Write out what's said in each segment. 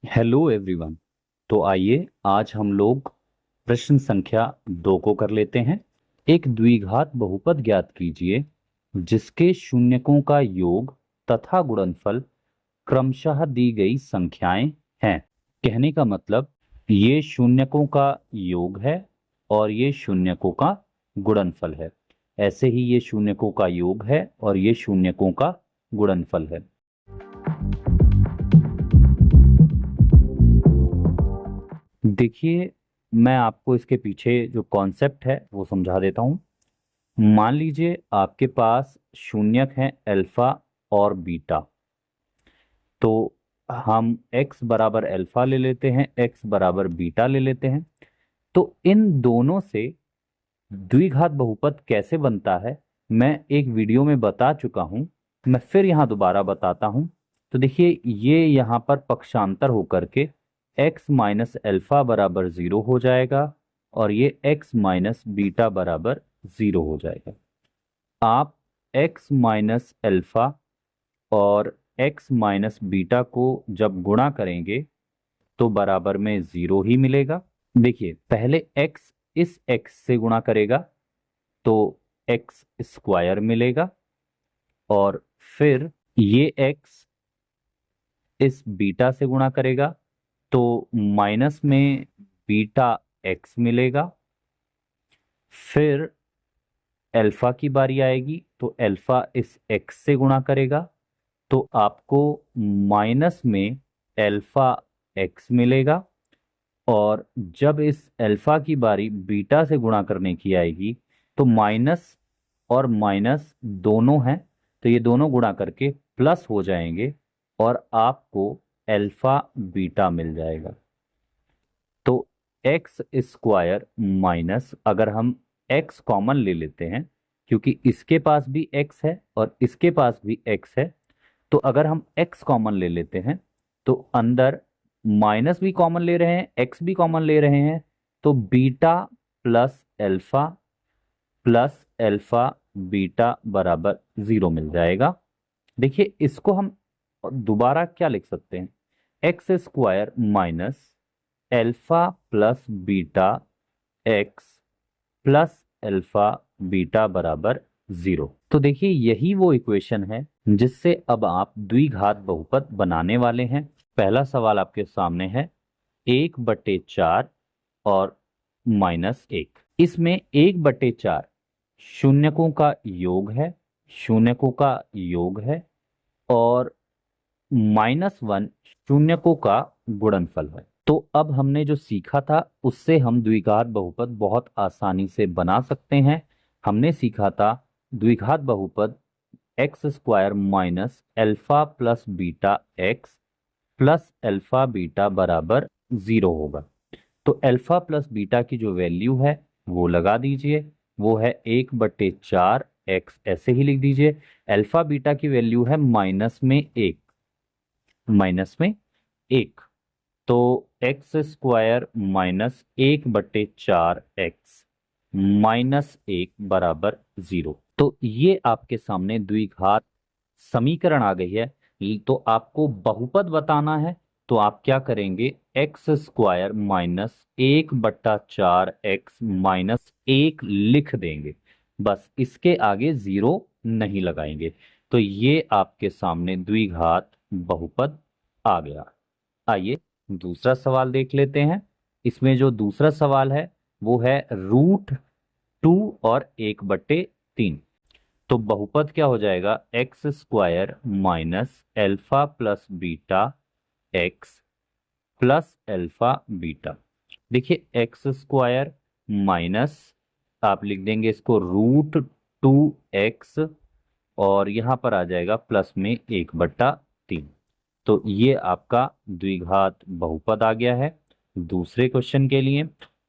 Hello everyone. तो आइए आज हम लोग प्रश्न संख्या 2 को कर लेते हैं। एक द्विघात बहुपद ज्ञात कीजिए जिसके शून्यकों का योग तथा गुणनफल क्रमशः दी गई संख्याएं हैं। कहने का मतलब ये शून्यकों का योग है और ये शून्यकों का गुणनफल है। ऐसे ही ये शून्यकों का योग है और ये शून्यकों का गुणनफल है। देखिए, मैं आपको इसके पीछे जो कॉन्सेप्ट है वो समझा देता हूँ। मान लीजिए आपके पास शून्यक हैं अल्फा और बीटा। तो हम x बराबर अल्फा ले लेते हैं, x बराबर बीटा ले लेते हैं। तो इन दोनों से द्विघात बहुपद कैसे बनता है मैं एक वीडियो में बता चुका हूं। मैं फिर यहाँ दोबारा बताता हूं। तो देखिए, ये यहाँ पर पक्षांतर होकर के x माइनस अल्फा बराबर 0 हो जाएगा और ये x माइनस बीटा बराबर 0 हो जाएगा। आप x माइनस अल्फा और x माइनस बीटा को जब गुणा करेंगे तो बराबर में 0 ही मिलेगा। देखिए, पहले x इस x से गुणा करेगा तो एक्स स्क्वायर मिलेगा और फिर ये एक्स इस बीटा से गुणा करेगा तो माइनस में बीटा एक्स मिलेगा। फिर अल्फा की बारी आएगी तो अल्फा इस एक्स से गुणा करेगा तो आपको माइनस में अल्फा एक्स मिलेगा। और जब इस अल्फा की बारी बीटा से गुणा करने की आएगी तो माइनस और माइनस दोनों हैं तो ये दोनों गुणा करके प्लस हो जाएंगे और आपको अल्फा बीटा मिल जाएगा। तो एक्स स्क्वायर माइनस, अगर हम एक्स कॉमन ले लेते हैं क्योंकि इसके पास भी एक्स है और इसके पास भी एक्स है, तो अगर हम एक्स कॉमन ले लेते हैं तो अंदर माइनस भी कॉमन ले रहे हैं, एक्स भी कॉमन ले रहे हैं, तो beta plus alpha plus alpha beta बराबर 0 मिल जाएगा। देखिए, इसको हम दोबारा क्या लिख सकते हैं, x square minus alpha plus beta x plus alpha beta बराबर 0। तो देखिए, यही वो इक्वेशन है जिससे अब आप द्विघात बहुपद बनाने वाले हैं। पहला सवाल आपके सामने है 1/4 और -1। इसमें 1/4 शून्यकों का योग है, शून्यकों का योग है, और -1 शून्यकों का गुणनफल है। तो अब हमने जो सीखा था उससे हम द्विघात बहुपद बहुत आसानी से बना सकते हैं। हमने सीखा था द्विघात बहुपद x square minus alpha plus beta x plus alpha beta बराबर 0 होगा। तो अल्फा प्लस बीटा की जो वैल्यू है वो लगा दीजिए, वो है 1/4 एक्स, ऐसे ही लिख दीजिए। अल्फा बीटा की वैल्यू है माइनस में 1, माइनस में 1। तो x square minus 1/4 x minus 1 बराबर 0। तो ये आपके सामने द्विघात समीकरण आ गई है। तो आपको बहुपद बताना है तो आप क्या करेंगे, x square minus 1/4 x minus 1 लिख देंगे, बस इसके आगे 0 नहीं लगाएंगे। तो ये आपके सामने द्विघात बहुपद आ गया। आइए दूसरा सवाल देख लेते हैं। इसमें जो दूसरा सवाल है वो है √2 और 1/3। तो बहुपद क्या हो जाएगा, x square minus alpha plus beta x plus alpha beta. देखिए, एक्स स्क्वायर माइनस, आप लिख देंगे इसको √2x, और यहां पर आ जाएगा प्लस में 1/3। तो ये आपका द्विघात बहुपद आ गया है। दूसरे क्वेश्चन के लिए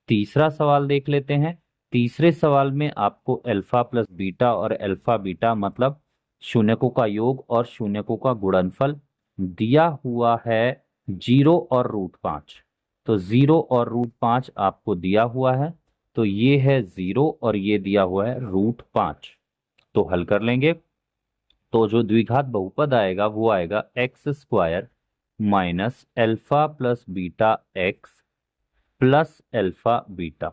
तीसरा सवाल देख लेते हैं। तीसरे सवाल में आपको अल्फा प्लस बीटा और अल्फा बीटा मतलब शून्यकों का योग और शून्यकों का गुणनफल दिया हुआ है 0 और √5। तो 0 और √5 आपको दिया हुआ है, तो ये है 0 और ये दिया हुआ है √5। तो हल कर लेंगे तो जो द्विघात बहुपद आएगा वो आएगा x square minus alpha plus beta x plus alpha beta.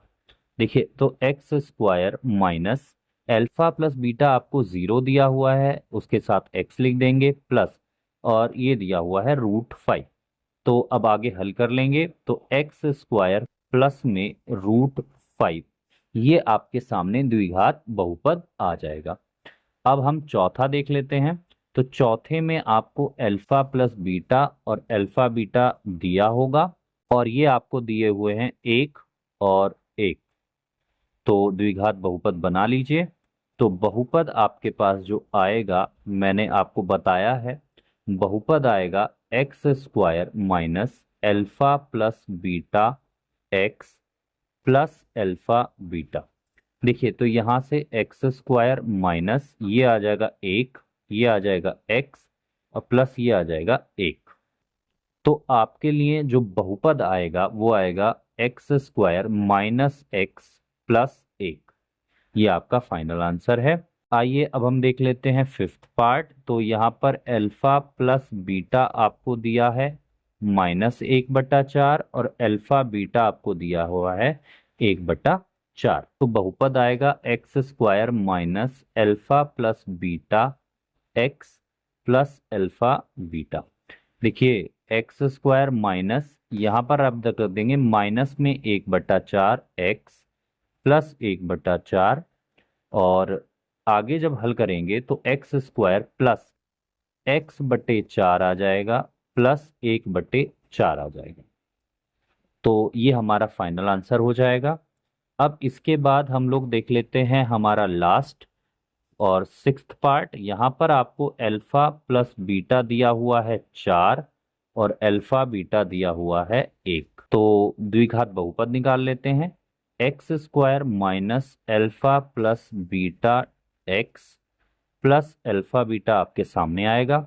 देखिए तो x square minus alpha plus beta आपको 0 दिया हुआ है, उसके साथ एक्स लिख देंगे प्लस, और ये दिया हुआ है √5। तो अब आगे हल कर लेंगे तो एक्स स्क्वायर प्लस में √5, ये आपके सामने द्विघात बहुपद आ जाएगा। अब हम चौथा देख लेते हैं। तो चौथे में आपको अल्फा प्लस बीटा और अल्फा बीटा दिया होगा, और ये आपको दिए हुए हैं 1 और 1। तो द्विघात बहुपद बना लीजिए। तो बहुपद आपके पास जो आएगा मैंने आपको बताया है, बहुपद आएगा x square minus alpha plus beta x plus alpha beta. देखिए तो यहां से एक्स स्क्वायर माइनस ये आ जाएगा 1, ये आ जाएगा एक्स, और प्लस ये आ जाएगा 1। तो आपके लिए जो बहुपद आएगा वो आएगा x square minus x plus 1। ये आपका फाइनल आंसर है। आइए अब हम देख लेते हैं फिफ्थ पार्ट। तो यहाँ पर अल्फा प्लस बीटा आपको दिया है -1/4, और अल्फा बीटा आपको दिया हुआ है 1/4। तो बहुपद आएगा x square minus alpha plus beta x plus alpha beta. देखिए एक्स स्क्वायर माइनस, यहाँ पर आप कर देंगे माइनस में 1/4 एक्स प्लस 1/4, और आगे जब हल करेंगे तो एक्स स्क्वायर प्लस x/4 आ जाएगा प्लस 1/4 आ जाएगा। तो ये हमारा फाइनल आंसर हो जाएगा। अब इसके बाद हम लोग देख लेते हैं हमारा लास्ट और सिक्स्थ पार्ट। यहाँ पर आपको अल्फा प्लस बीटा दिया हुआ है 4, और अल्फा बीटा दिया हुआ है 1। तो द्विघात बहुपद निकाल लेते हैं। X square minus alpha plus beta x plus alpha beta आपके सामने आएगा।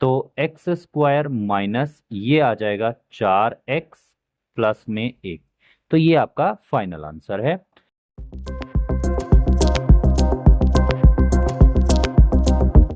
तो एक्स स्क्वायर माइनस ये आ जाएगा 4x प्लस में 1। तो ये आपका फाइनल आंसर है।